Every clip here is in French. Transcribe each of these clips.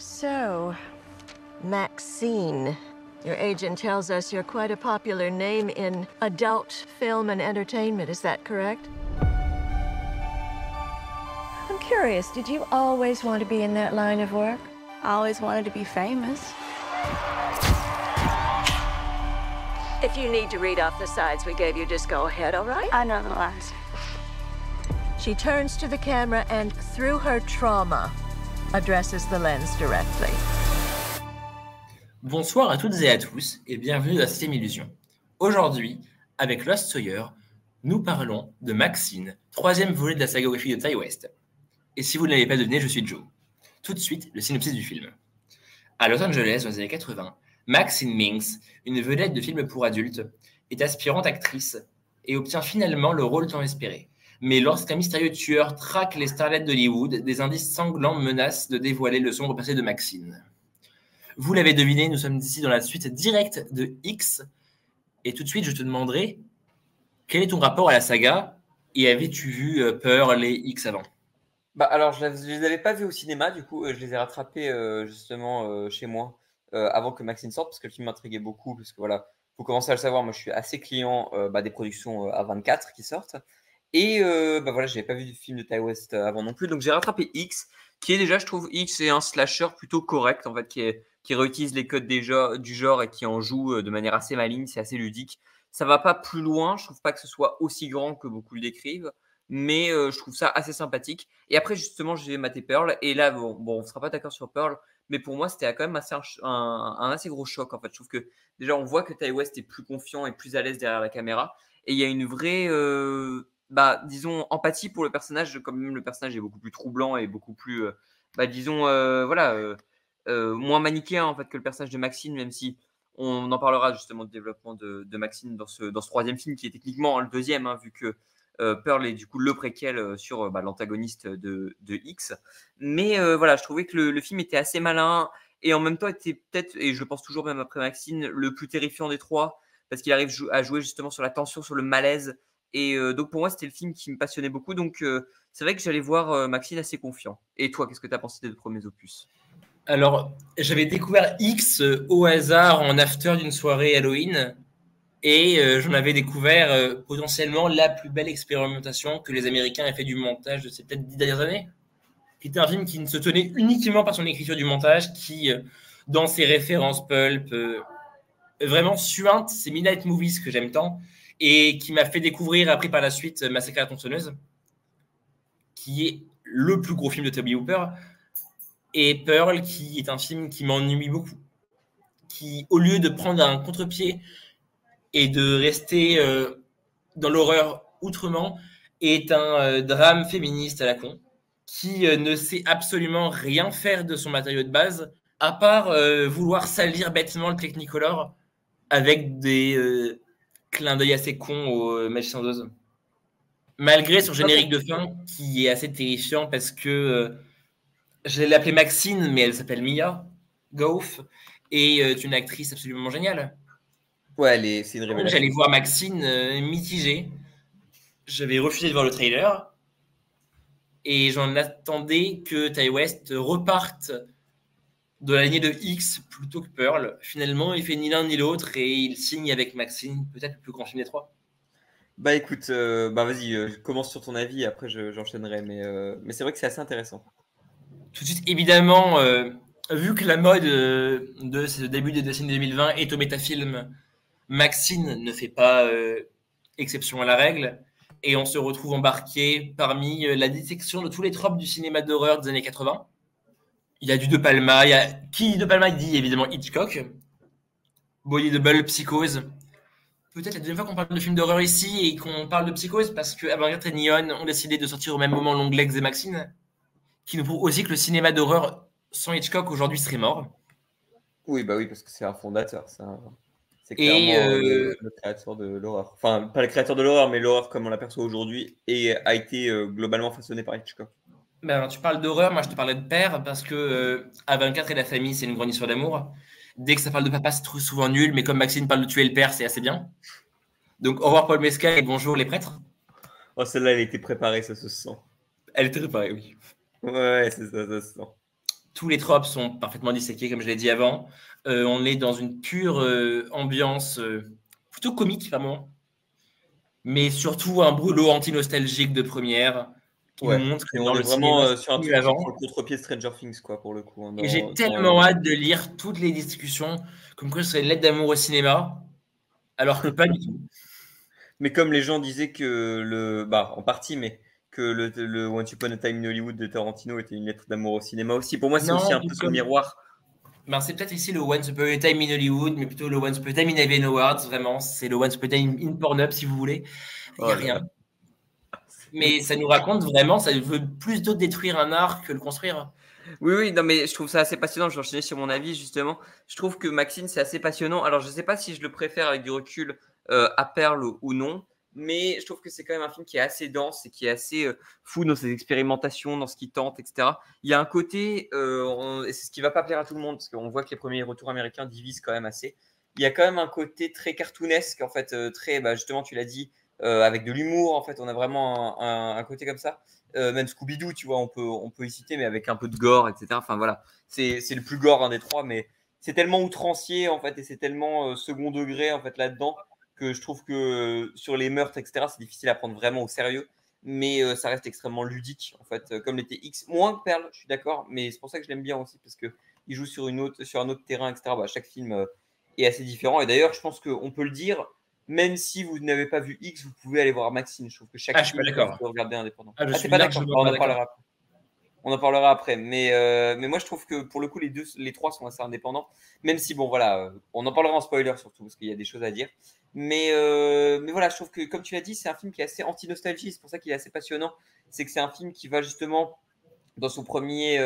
So, Maxine. Your agent tells us you're quite a popular name in adult film and entertainment, is that correct? I'm curious, did you always want to be in that line of work? I always wanted to be famous. If you need to read off the sides we gave you, just go ahead, all right? I know the lines. She turns to the camera and, through her trauma, addresses the lens directly. Bonsoir à toutes et à tous et bienvenue dans la 7ème illusion. Aujourd'hui, avec Lost Sawyer, nous parlons de Maxine, 3e volet de la saga horrifique de Ty West. Et si vous ne l'avez pas deviné, je suis Joe. Tout de suite, le synopsis du film. À Los Angeles, dans les années 80, Maxine Minks, une vedette de films pour adultes, est aspirante actrice et obtient finalement le rôle tant espéré. Mais lorsqu'un mystérieux tueur traque les starlets d'Hollywood, des indices sanglants menacent de dévoiler le sombre passé de Maxine. Vous l'avez deviné, nous sommes ici dans la suite directe de X. Et tout de suite, je te demanderai, quel est ton rapport à la saga? Et avais-tu vu Pearl et X avant? Alors, je les avais pas vus au cinéma, du coup, je les ai rattrapés justement chez moi avant que Maxine sorte, parce que le film m'intriguait beaucoup, parce que voilà, vous commencez à le savoir, moi je suis assez client des productions A24 qui sortent. Et voilà, j'avais pas vu du film de Ty West avant non plus, donc j'ai rattrapé X, qui est déjà, je trouve, X est un slasher plutôt correct, en fait, qui réutilise les codes du genre et qui en joue de manière assez maligne, c'est assez ludique. Ça va pas plus loin, je trouve pas que ce soit aussi grand que beaucoup le décrivent, mais je trouve ça assez sympathique. Et après, justement, j'ai maté Pearl, et là, bon, on sera pas d'accord sur Pearl, mais pour moi, c'était quand même un assez gros choc, en fait. Je trouve que déjà, on voit que Ty West est plus confiant et plus à l'aise derrière la caméra, et il y a une vraie, disons, empathie pour le personnage, comme même le personnage est beaucoup plus troublant et beaucoup plus, moins manichéen en fait que le personnage de Maxine, même si on en parlera justement du développement de Maxine dans ce 3e film qui est techniquement le 2e, vu que Pearl est du coup le préquel sur l'antagoniste de X. Mais voilà, je trouvais que le film était assez malin et en même temps était peut-être, et je le pense toujours même après Maxine, le plus terrifiant des trois parce qu'il arrive à jouer justement sur la tension, sur le malaise. Et donc pour moi, c'était le film qui me passionnait beaucoup. Donc c'est vrai que j'allais voir Maxine assez confiant. Et toi, qu'est-ce que tu as pensé des 2 premiers opus? Alors, j'avais découvert X au hasard en after d'une soirée Halloween et j'en avais découvert potentiellement la plus belle expérimentation que les Américains aient fait du montage de ces peut-être 10 dernières années, qui était un film qui ne se tenait uniquement par son écriture du montage, qui, dans ses références pulp, vraiment suinte ces midnight movies que j'aime tant, et qui m'a fait découvrir après par la suite Massacre à la tronçonneuse, qui est le plus gros film de Toby Hooper, et Pearl, qui est un film qui m'ennuie beaucoup, qui, au lieu de prendre un contre-pied et de rester dans l'horreur outrement, est un drame féministe à la con, qui ne sait absolument rien faire de son matériau de base, à part vouloir salir bêtement le Technicolor avec des clin d'œil assez con au Magicien d'Oz. Malgré son générique de fin, qui est assez terrifiant parce que je l'ai appelée Maxine, mais elle s'appelle Mia Goff, et est une actrice absolument géniale. Ouais, c'est une révélation. J'allais voir Maxine mitigée. J'avais refusé de voir le trailer, et j'en attendais que Ty West reparte de la lignée de X plutôt que Pearl. Finalement, il fait ni l'un ni l'autre et il signe avec Maxine, peut-être le plus grand film des 3. Écoute, vas-y, commence sur ton avis, après j'enchaînerai, mais c'est vrai que c'est assez intéressant. Tout de suite, évidemment, vu que la mode de ce début des décennies 2020 est au métafilm, Maxine ne fait pas exception à la règle, et on se retrouve embarqué parmi la dissection de tous les tropes du cinéma d'horreur des années 80. Il y a du De Palma, qui De Palma dit évidemment Hitchcock, Body Double, Psychose. Peut-être la deuxième fois qu'on parle de films d'horreur ici et qu'on parle de Psychose parce que Avant-Garde et Neon ont décidé de sortir au même moment Longlegs et Maxine, qui nous prouve aussi que le cinéma d'horreur sans Hitchcock aujourd'hui serait mort. Oui, parce que c'est un fondateur, c'est clairement le créateur de l'horreur. Enfin, pas le créateur de l'horreur, mais l'horreur comme on l'aperçoit aujourd'hui a été globalement façonné par Hitchcock. Tu parles d'horreur, moi je te parlais de père parce que A24 et la famille, c'est une grande histoire d'amour. Dès que ça parle de papa, c'est trop souvent nul, mais comme Maxine parle de tuer le père, c'est assez bien. Donc au revoir Paul Mescal et bonjour les prêtres. Oh, celle-là, elle a été préparée, ça se sent. Elle était préparée, oui. Ouais, c'est ça se sent. tous les tropes sont parfaitement disséqués, comme je l'ai dit avant. On est dans une pure ambiance plutôt comique, vraiment. Mais surtout un brûlot anti-nostalgique de première qui nous montre que Et dans on est le vraiment cinéma, sur un truc qui prend le contre-pied de Stranger Things, quoi, pour le coup. Hein, et j'ai tellement hâte de lire toutes les discussions comme quoi ce serait une lettre d'amour au cinéma, alors que pas du tout. Mais comme les gens disaient que en partie, mais que le Once Upon a Time in Hollywood de Tarantino était une lettre d'amour au cinéma aussi. Pour moi, c'est aussi un peu ce miroir. Ben, c'est peut-être ici le Once Upon a Time in Hollywood, mais plutôt le Once Upon a Time in Heaven Awards, vraiment. C'est le Once Upon a Time in Pornhub, si vous voulez. Il n'y a rien. Mais ça nous raconte vraiment, ça veut plus de détruire un art que le construire. Oui, non, mais je trouve ça assez passionnant. Je vais enchaîner sur mon avis, justement. Je trouve que Maxine, c'est assez passionnant. Alors, je ne sais pas si je le préfère avec du recul à Perle ou non, mais je trouve que c'est quand même un film qui est assez dense et qui est assez fou dans ses expérimentations, dans ce qu'il tente, etc. Il y a un côté, et c'est ce qui ne va pas plaire à tout le monde, parce qu'on voit que les premiers retours américains divisent quand même assez. Il y a quand même un côté très cartoonesque, en fait, très, justement, tu l'as dit, avec de l'humour, en fait. On a vraiment un côté comme ça. Même Scooby-Doo, tu vois, on peut y citer, mais avec un peu de gore, etc. Enfin, voilà, c'est le plus gore des trois, mais c'est tellement outrancier, en fait, et c'est tellement second degré, en fait, là-dedans, que je trouve que sur les meurtres, etc., c'est difficile à prendre vraiment au sérieux, mais ça reste extrêmement ludique, en fait, comme l'était X. Moins que Perle, je suis d'accord, mais c'est pour ça que je l'aime bien aussi, parce qu'il joue sur un autre terrain, etc. Chaque film est assez différent, et d'ailleurs, je pense qu'on peut le dire, même si vous n'avez pas vu X, vous pouvez aller voir Maxine. Je trouve que chaque film peut regarder indépendant. Je suis pas d'accord. largement pas d'accord. On en parlera après. Mais moi, je trouve que pour le coup, les trois sont assez indépendants. Même si, bon, voilà, on en parlera en spoiler surtout, parce qu'il y a des choses à dire. Mais voilà, je trouve que, comme tu l'as dit, c'est un film qui est assez anti-nostalgie. C'est pour ça qu'il est assez passionnant. C'est que c'est un film qui va justement, dans son premier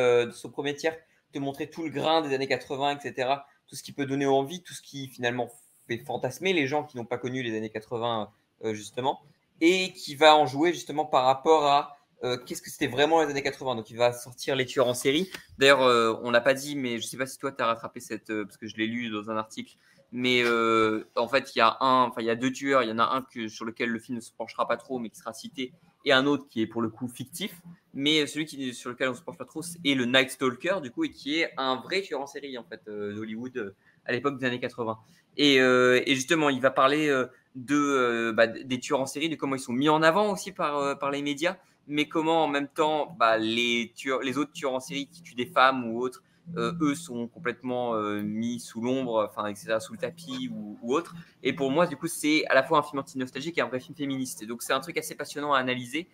tiers, te montrer tout le grain des années 80, etc. Tout ce qui peut donner envie, tout ce qui finalement fait fantasmer les gens qui n'ont pas connu les années 80, justement. Et qui va en jouer justement par rapport à qu'est-ce que c'était vraiment les années 80. Donc, il va sortir les tueurs en série. D'ailleurs, on l'a pas dit, mais je ne sais pas si toi, tu as rattrapé parce que je l'ai lu dans un article. Mais en fait, il y a deux tueurs. Il y en a un sur lequel le film ne se penchera pas trop, mais qui sera cité. Et un autre qui est pour le coup fictif. Mais celui sur lequel on ne se penche pas trop, est le Night Stalker, du coup, et qui est un vrai tueur en série, en fait, d'Hollywood à l'époque des années 80. Et justement, il va parler des tueurs en série, de comment ils sont mis en avant aussi par les médias, mais comment en même temps les autres tueurs en série qui tuent des femmes ou autres, eux sont complètement mis sous l'ombre, enfin etc., sous le tapis ou autre. Et pour moi, du coup, c'est à la fois un film anti-nostalgique et un vrai film féministe. Et donc c'est un truc assez passionnant à analyser.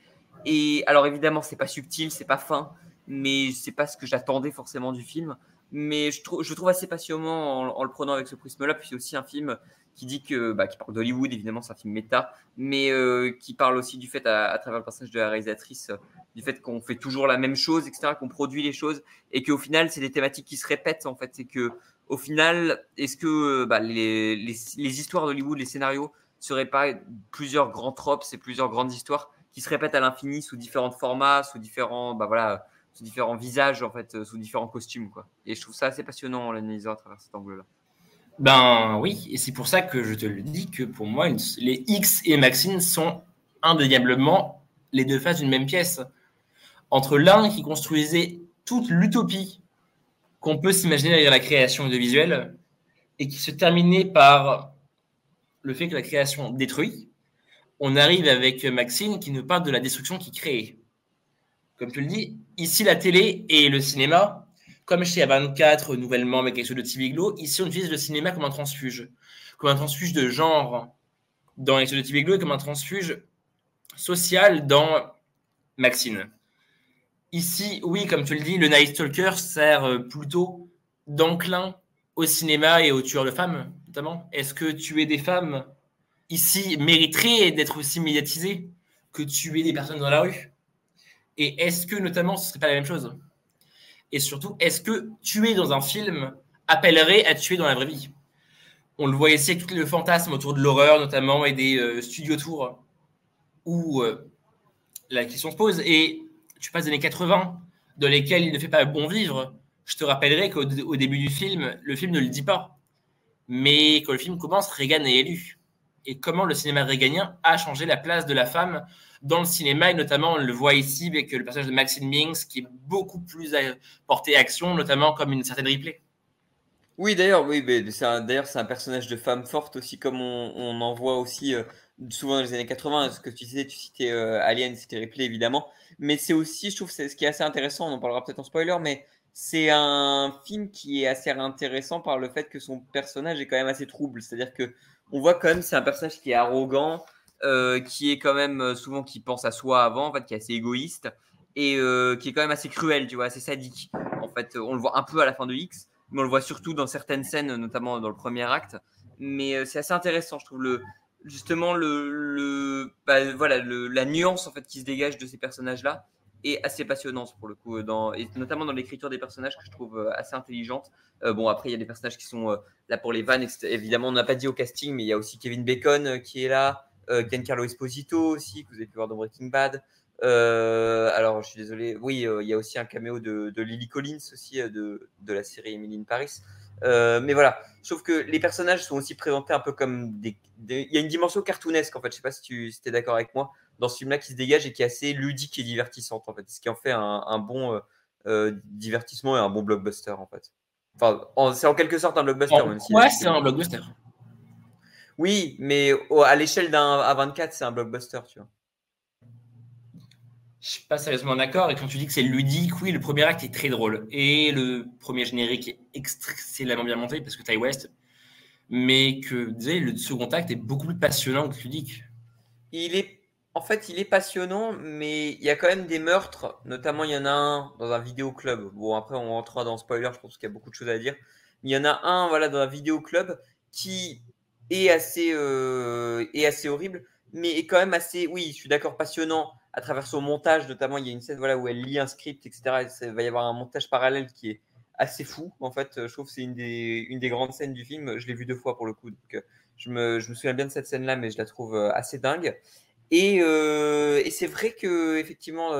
Et alors évidemment, c'est pas subtil, c'est pas fin, mais c'est pas ce que j'attendais forcément du film. Mais je trouve assez passionnant en le prenant avec ce prisme-là. Puis c'est aussi un film qui dit qui parle d'Hollywood, évidemment, c'est un film méta, mais qui parle aussi du fait, à travers le personnage de la réalisatrice, du fait qu'on fait toujours la même chose, etc., qu'on produit les choses, et qu'au final, c'est des thématiques qui se répètent, en fait. C'est que, au final, est-ce que les histoires d'Hollywood, les scénarios, seraient pas plusieurs grands tropes et plusieurs grandes histoires qui se répètent à l'infini sous différents formats, sous différents visages, en fait, sous différents costumes, quoi. Et je trouve ça assez passionnant en l'analysant à travers cet angle-là. Ben oui, et c'est pour ça que je te le dis que pour moi, les X et Maxine sont indéniablement les deux faces d'une même pièce. Entre l'un qui construisait toute l'utopie qu'on peut s'imaginer derrière la création audiovisuelle et qui se terminait par le fait que la création détruit, on arrive avec Maxine qui nous parle de la destruction qui crée. Comme tu le dis, ici la télé et le cinéma, comme chez A24, nouvellement avec quelque chose de Tibiglo, ici on utilise le cinéma comme un transfuge de genre dans les de Tibiglo et comme un transfuge social dans Maxine. Ici, oui, comme tu le dis, le Night Stalker sert plutôt d'enclin au cinéma et aux tueurs de femmes, notamment. Est-ce que tuer des femmes ici mériterait d'être aussi médiatisé que tuer des personnes dans la rue? Et est-ce que, notamment, ce ne serait pas la même chose? Et surtout, est-ce que tuer dans un film appellerait à tuer dans la vraie vie? On le voit ici avec tout le fantasme autour de l'horreur, notamment, et des studio tours, où la question se pose. Et tu passes des années 80, dans lesquelles il ne fait pas bon vivre. Je te rappellerai qu'au début du film, le film ne le dit pas. Mais quand le film commence, Reagan est élu. et comment le cinéma réganien a changé la place de la femme dans le cinéma, et notamment on le voit ici avec le personnage de Maxine Minks qui est beaucoup plus porté action, notamment comme une certaine Ripley. Oui, d'ailleurs, oui, mais c'est un personnage de femme forte aussi, comme on en voit aussi souvent dans les années 80. Ce que tu citais Alien, c'était Ripley évidemment, mais c'est aussi, je trouve, c'est ce qui est assez intéressant. On en parlera peut-être en spoiler, mais c'est un film qui est assez intéressant par le fait que son personnage est quand même assez trouble. C'est-à-dire que on voit quand même c'est un personnage qui est arrogant, qui est quand même souvent qui pense à soi avant, en fait, qui est assez égoïste et qui est quand même assez cruel, tu vois, assez sadique. En fait, on le voit un peu à la fin de X, mais on le voit surtout dans certaines scènes, notamment dans le premier acte. Mais c'est assez intéressant, je trouve, justement la nuance en fait qui se dégage de ces personnages-là est assez passionnante pour le coup, et notamment dans l'écriture des personnages que je trouve assez intelligente. Bon, après, il y a des personnages qui sont là pour les vannes. Évidemment, on n'a pas dit au casting, mais il y a aussi Kevin Bacon qui est là, Giancarlo Esposito aussi, que vous avez pu voir dans Breaking Bad. Alors, je suis désolé. Oui, il y a aussi un caméo de Lily Collins aussi de la série Emily in Paris. Mais voilà, je trouve que les personnages sont aussi présentés un peu comme il y a une dimension cartoonesque en fait. Je sais pas si tu es d'accord avec moi dans ce film-là qui se dégage et qui est assez ludique et divertissante en fait. Ce qui en fait un bon divertissement et un bon blockbuster en fait. Enfin, c'est en quelque sorte un blockbuster. En quoi c'est un blockbuster? Oui, mais à l'échelle d'un A24, c'est un blockbuster, tu vois. Je suis pas sérieusement d'accord. Et quand tu dis que c'est ludique, oui, le premier acte est très drôle. Et le premier générique est excellemment bien monté parce que Ty West. Mais que le second acte est beaucoup plus passionnant que ludique. En fait, il est passionnant, mais il y a quand même des meurtres. Notamment, il y en a un dans un vidéoclub. Bon, après, on rentrera dans le spoiler, je pense qu'il y a beaucoup de choses à dire. Mais il y en a un, voilà, dans un vidéoclub qui est assez horrible, mais est quand même assez, oui, je suis d'accord, passionnant à travers son montage. Notamment, il y a une scène, voilà, où elle lit un script, etc. Et il va y avoir un montage parallèle qui est assez fou. En fait, je trouve que c'est une des grandes scènes du film. Je l'ai vu 2 fois pour le coup. Donc, je me souviens bien de cette scène-là, mais je la trouve assez dingue. Et c'est vrai que effectivement,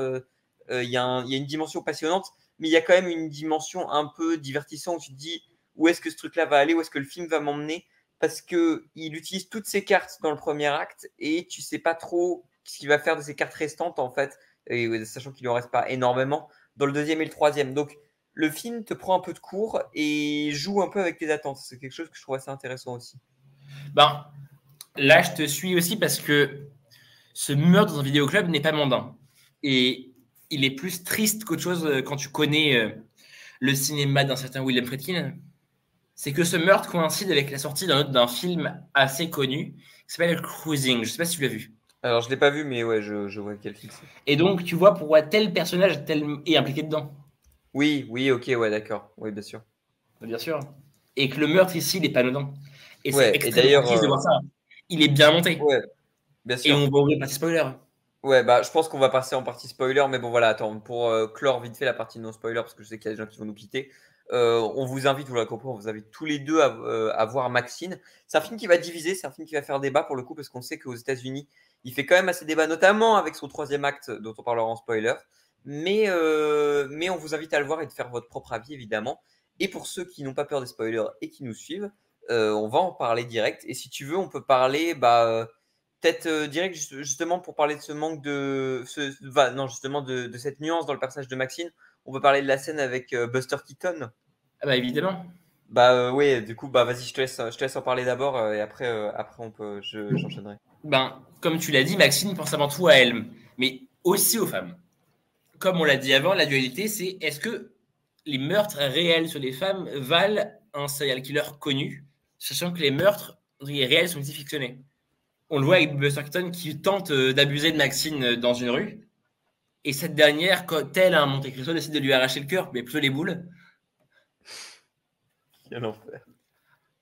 il y a une dimension passionnante, mais il y a quand même une dimension un peu divertissante où tu te dis où est-ce que ce truc-là va aller, où est-ce que le film va m'emmener, parce que il utilise toutes ses cartes dans le premier acte et tu sais pas trop ce qu'il va faire de ses cartes restantes en fait, et, sachant qu'il ne en reste pas énormément dans le deuxième et le troisième. Donc le film te prend un peu de court et joue un peu avec tes attentes. C'est quelque chose que je trouve assez intéressant aussi. Ben, là, je te suis aussi parce que ce meurtre dans un vidéoclub n'est pas mondain. Et il est plus triste qu'autre chose quand tu connais le cinéma d'un certain William Friedkin. C'est que ce meurtre coïncide avec la sortie d'un film assez connu qui s'appelle Cruising. Je ne sais pas si tu l'as vu. Alors, je ne l'ai pas vu, mais ouais, je vois quel film c'est. Et donc, tu vois pourquoi tel personnage est impliqué dedans. Oui, ok, ouais, d'accord. Oui, bien sûr. Bien sûr. Et que le meurtre ici, il n'est pas anodin. Et c'est Ouais, et extrêmement d'ailleurs, triste de voir ça. Il est bien monté. ouais, bien Et sûr. on va ouvrir partie spoiler. Ouais, bah, je pense qu'on va passer en partie spoiler, mais bon, voilà, attends, pour clore vite fait la partie non spoiler, parce que je sais qu'il y a des gens qui vont nous quitter. On vous invite, vous l'avez compris, on vous invite tous les deux à voir Maxine. C'est un film qui va diviser, c'est un film qui va faire débat pour le coup, parce qu'on sait qu'aux États-Unis, il fait quand même assez débat, notamment avec son troisième acte, dont on parlera en spoiler. Mais on vous invite à le voir et de faire votre propre avis, évidemment. Et pour ceux qui n'ont pas peur des spoilers et qui nous suivent, on va en parler direct. Et si tu veux, on peut parler, peut-être direct justement pour parler de ce manque justement de cette nuance dans le personnage de Maxine. On peut parler de la scène avec Buster Keaton. Ah bah évidemment. Oui, du coup, vas-y, je te laisse en parler d'abord et après j'enchaînerai. Ben, comme tu l'as dit, Maxine pense avant tout à elle, mais aussi aux femmes. Comme on l'a dit avant, la dualité, c'est est-ce que les meurtres réels sur les femmes valent un serial killer connu, sachant que les meurtres réels sont aussi fictionnés. On le voit avec Buster Keaton qui tente d'abuser de Maxine dans une rue, et cette dernière, tel un Monte Cristo, décide de lui arracher le cœur, mais plutôt les boules. Quel enfer.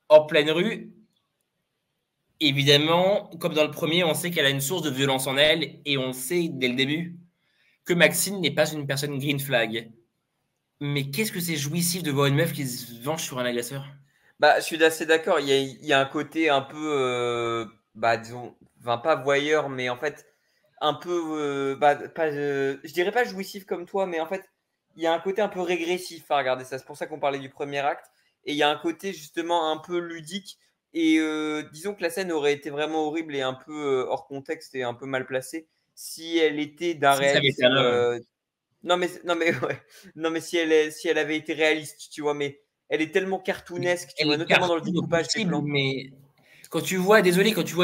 En pleine rue, évidemment, comme dans le premier, on sait qu'elle a une source de violence en elle, et on sait dès le début que Maxine n'est pas une personne green flag. Mais qu'est-ce que c'est jouissif de voir une meuf qui se venge sur un agresseur? Je suis assez d'accord. Il y a un côté un peu, disons, enfin, pas voyeur, mais en fait, un peu, je dirais pas jouissif comme toi, mais en fait, il y a un côté un peu régressif à regarder ça. C'est pour ça qu'on parlait du premier acte. Et il y a un côté justement un peu ludique Et disons que la scène aurait été vraiment horrible et un peu hors contexte et un peu mal placée si elle était d'un Si ça avait été un réalisme. homme. Non mais ouais. Non mais si elle avait été réaliste, tu vois. Mais elle est tellement cartoonesque, tu Elle vois, est notamment dans le cartoon au découpage des possible, plans. mais quand tu vois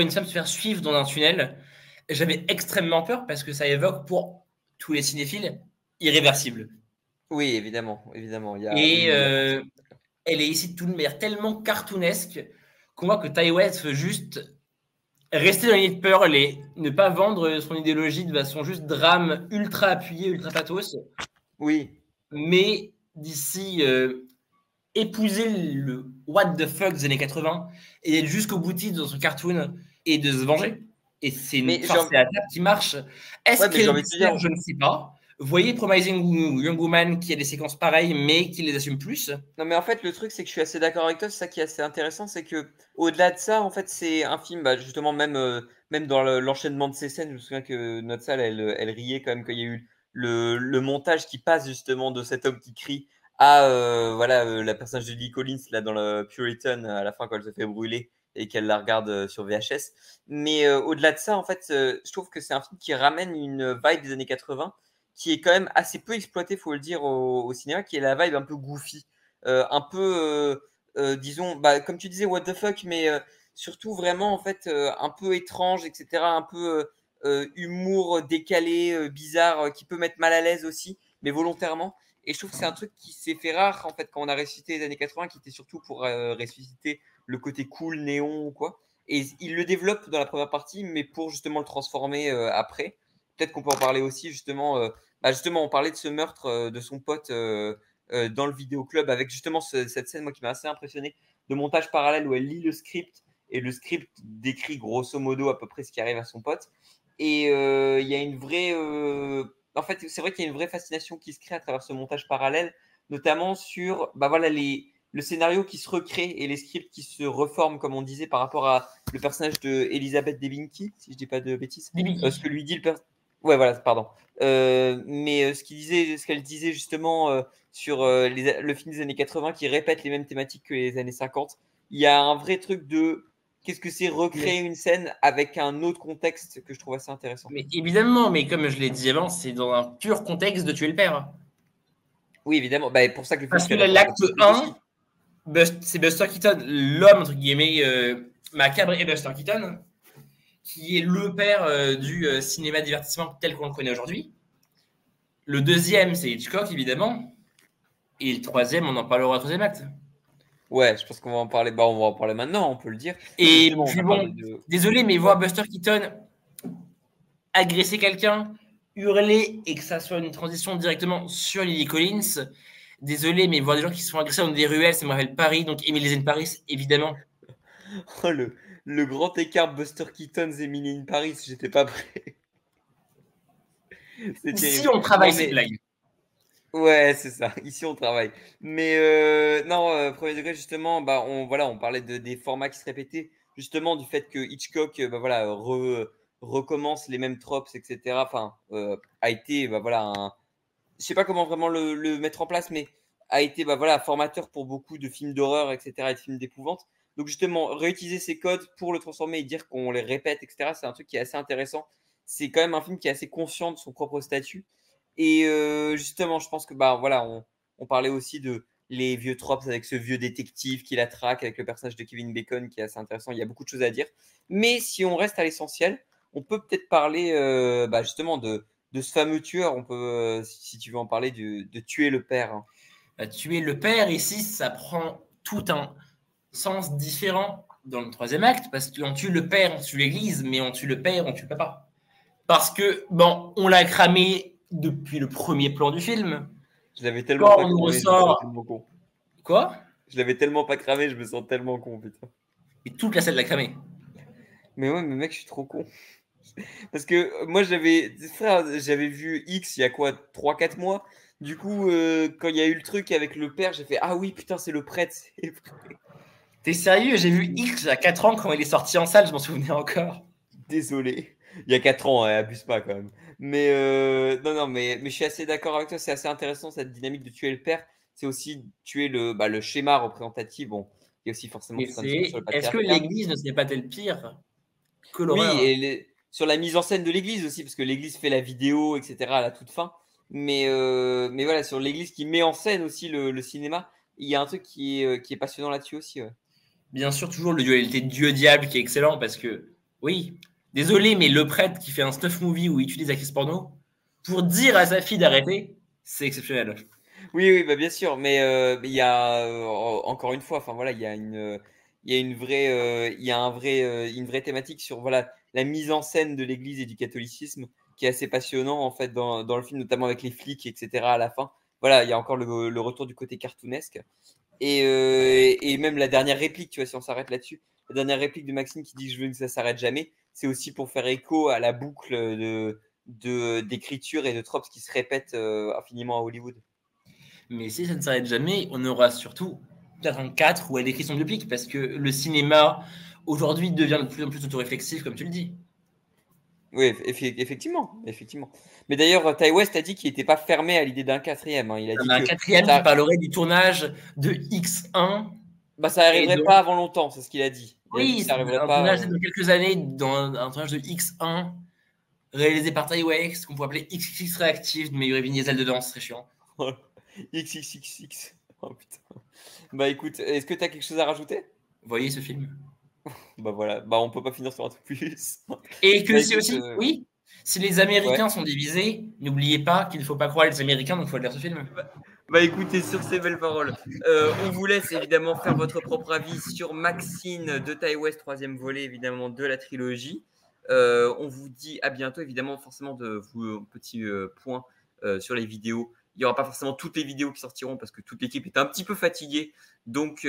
une femme se faire suivre dans un tunnel, j'avais extrêmement peur parce que ça évoque pour tous les cinéphiles irréversible. Oui, évidemment, évidemment. Et Oui, il y a forcément. elle est ici de toute manière tellement cartoonesque qu'on voit que Ty West veut juste rester dans l'idée de Pearl et ne pas vendre son idéologie de façon juste drame ultra appuyé, ultra pathos, Oui. mais d'ici épouser le what the fuck des années 80 et être jusqu'au boutiste dans son cartoon et de se venger. Et c'est une Mais j'ai farce envie... et la table qui marche. Est-ce Ouais, mais j'ai qu'elle envie de te dire. dessert? Je ne sais pas. Vous voyez Promising Young Woman qui a des séquences pareilles mais qui les assume plus. Non, mais en fait, le truc, c'est que je suis assez d'accord avec toi. C'est ça qui est assez intéressant, c'est que au-delà de ça, en fait, c'est un film, bah, justement, même dans l'enchaînement de ces scènes, je me souviens que notre salle, elle riait quand même qu'il y a eu le montage qui passe justement de cet homme qui crie à voilà, la personnage de Lee Collins là dans le Puritan à la fin quand elle se fait brûler et qu'elle la regarde sur VHS. Mais au-delà de ça, en fait, je trouve que c'est un film qui ramène une vibe des années 80 qui est quand même assez peu exploitée, faut le dire, au cinéma, qui est la vibe un peu goofy. Un peu, disons, bah, comme tu disais, what the fuck, mais surtout vraiment, en fait, un peu étrange, etc. Un peu humour décalé, bizarre, qui peut mettre mal à l'aise aussi, mais volontairement. Et je trouve que c'est un truc qui s'est fait rare, en fait, quand on a ressuscité les années 80, qui était surtout pour ressusciter le côté cool, néon ou quoi. Et il le développe dans la première partie, mais pour justement le transformer après. Peut-être qu'on peut en parler aussi, justement. Bah, justement, on parlait de ce meurtre de son pote dans le vidéoclub avec justement cette scène moi qui m'a assez impressionné de montage parallèle où elle lit le script et le script décrit grosso modo à peu près ce qui arrive à son pote et il y a une vraie en fait c'est vrai qu'il y a une vraie fascination qui se crée à travers ce montage parallèle notamment sur bah voilà le scénario qui se recrée et les scripts qui se reforment comme on disait par rapport à le personnage de Elizabeth Debicki si je dis pas de bêtises ce que lui dit le personnage. Ouais, voilà, pardon. Mais ce qu'elle disait justement sur le film des années 80 qui répète les mêmes thématiques que les années 50, il y a un vrai truc de qu'est-ce que c'est recréer une scène avec un autre contexte que je trouve assez intéressant. Mais évidemment, mais comme je l'ai dit avant, c'est dans un pur contexte de tuer le père. Oui, évidemment. Bah, pour ça que le film Parce que fait référence à l'acte Psychose 1, aussi. c'est Buster Keaton, l'homme, entre guillemets, macabre et Buster Keaton, qui est le père du cinéma divertissement tel qu'on le connaît aujourd'hui. Le deuxième, c'est Hitchcock, évidemment. Et le troisième, on en parlera au troisième acte. Ouais, je pense qu'on va en parler. Bah, on va en parler maintenant, on peut le dire. Et Justement, puis bon, désolé, mais voir Buster Keaton agresser quelqu'un, hurler et que ça soit une transition directement sur Lily Collins, désolé, mais voir des gens qui se font agresser dans des ruelles, ça me rappelle Paris, donc Emily in Paris, évidemment. Oh, le grand écart Buster Keaton et Emily in Paris, j'étais pas prêt. C'est Ici, terrible. on travaille Non, ces blagues. Ouais, c'est ça. Ici, on travaille. Mais non, premier degré, justement, bah, on parlait des formats qui se répétaient, justement, du fait que Hitchcock, bah, voilà, recommence les mêmes tropes, etc. Enfin, a été, bah, voilà, je sais pas comment vraiment le mettre en place, mais a été, bah, voilà, formateur pour beaucoup de films d'horreur, etc. et de films d'épouvante. Donc, justement, réutiliser ces codes pour le transformer et dire qu'on les répète, etc. C'est un truc qui est assez intéressant. C'est quand même un film qui est assez conscient de son propre statut. Et justement, je pense que bah voilà, on parlait aussi de les vieux tropes avec ce vieux détective qui la traque avec le personnage de Kevin Bacon qui est assez intéressant. Il y a beaucoup de choses à dire. Mais si on reste à l'essentiel, on peut peut-être parler bah, justement de ce fameux tueur. On peut, si tu veux en parler, de tuer le père. Hein. Tuer le père, ici, ça prend tout un sens différent dans le troisième acte, parce qu'on tue le père, on tue l'église, mais on tue le père, on tue le papa. Parce que, bon, on l'a cramé depuis le premier plan du film. Je l'avais tellement Quand pas on nous cramé, je me sens ressort. tellement con. Quoi? Je l'avais tellement pas cramé, je me sens tellement con, putain. Et toute la salle l'a cramé. Mais ouais, mais mec, je suis trop con. Parce que moi, j'avais vu X il y a quoi, 3-4 mois. Du coup, quand il y a eu le truc avec le père, j'ai fait ah oui, putain, c'est le prêtre. T'es sérieux? J'ai vu X il y a 4 ans quand il est sorti en salle, je m'en souvenais encore. Désolé. Il y a 4 ans, hein, abuse pas quand même. Mais non, mais je suis assez d'accord avec toi. C'est assez intéressant cette dynamique de tuer le père. C'est aussi tuer le schéma représentatif. Bon, Il y a aussi forcément Mais tout un discours sur le est-ce que patriarcat. l'Église ne serait pas-elle pire que Oui, l'horreur? et sur la mise en scène de l'église aussi, parce que l'église fait la vidéo, etc. à la toute fin. Mais voilà, sur l'église qui met en scène aussi le cinéma, il y a un truc qui est passionnant là-dessus aussi. Ouais. Bien sûr, toujours le dualité Dieu-diable qui est excellent parce que, oui, désolé, mais le prêtre qui fait un stuff movie où il tue des actrices porno, pour dire à sa fille d'arrêter, c'est exceptionnel. Oui, oui, bah bien sûr, mais il y a encore une fois, enfin voilà, il y a une vraie, il y a une vraie thématique sur voilà la mise en scène de l'Église et du catholicisme qui est assez passionnant en fait dans le film, notamment avec les flics, etc. à la fin. Voilà, il y a encore le retour du côté cartoonesque et même la dernière réplique, tu vois, si on s'arrête là-dessus, la dernière réplique de Maxime qui dit je veux que ça s'arrête jamais, c'est aussi pour faire écho à la boucle d'écriture et de tropes qui se répètent infiniment à Hollywood. Mais si ça ne s'arrête jamais, on aura surtout peut-être un 4 où elle écrit son biopic parce que le cinéma aujourd'hui devient de plus en plus autoréflexif, comme tu le dis. Oui, effectivement, effectivement. Mais d'ailleurs, Ty West a dit qu'il n'était pas fermé à l'idée d'un quatrième. Hein. Il a Il y dit en a un que quatrième qui parlerait du tournage de X1. bah, ça Et n'arriverait donc, pas avant longtemps, c'est ce qu'il a dit. Il a dit oui, que ça n'arriverait un pas. tournage dans quelques années, dans un tournage de X1 réalisé par Ty West, qu'on pourrait appeler XXX Reactive, mais il y aurait Vin Diesel dedans, ce serait chiant. XXXX. Oh putain. Bah écoute, est-ce que tu as quelque chose à rajouter? Vous voyez ce film? Bah voilà, bah on peut pas finir sur un truc plus. Et que Bah c'est écoute, aussi, oui, si les ouais. Américains sont divisés, n'oubliez pas qu'il ne faut pas croire les Américains, donc il faut aller voir ce film. Bah écoutez, sur ces belles paroles, on vous laisse évidemment faire votre propre avis sur Maxine de Ty West, troisième volet évidemment de la trilogie. On vous dit à bientôt, évidemment, forcément de vous petit point sur les vidéos. Il n'y aura pas forcément toutes les vidéos qui sortiront parce que toute l'équipe est un petit peu fatiguée. Donc,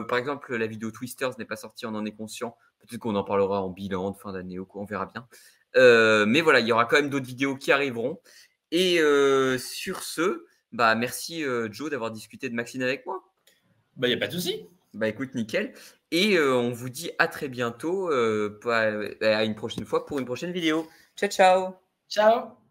par exemple, la vidéo Twisters n'est pas sortie, on en est conscient. Peut-être qu'on en parlera en bilan de fin d'année ou quoi, on verra bien. Mais voilà, il y aura quand même d'autres vidéos qui arriveront. Et sur ce, bah merci Joe d'avoir discuté de Maxine avec moi. Bah, il n'y a pas de souci. Bah écoute, nickel. Et on vous dit à très bientôt, à une prochaine fois pour une prochaine vidéo. Ciao, ciao. Ciao.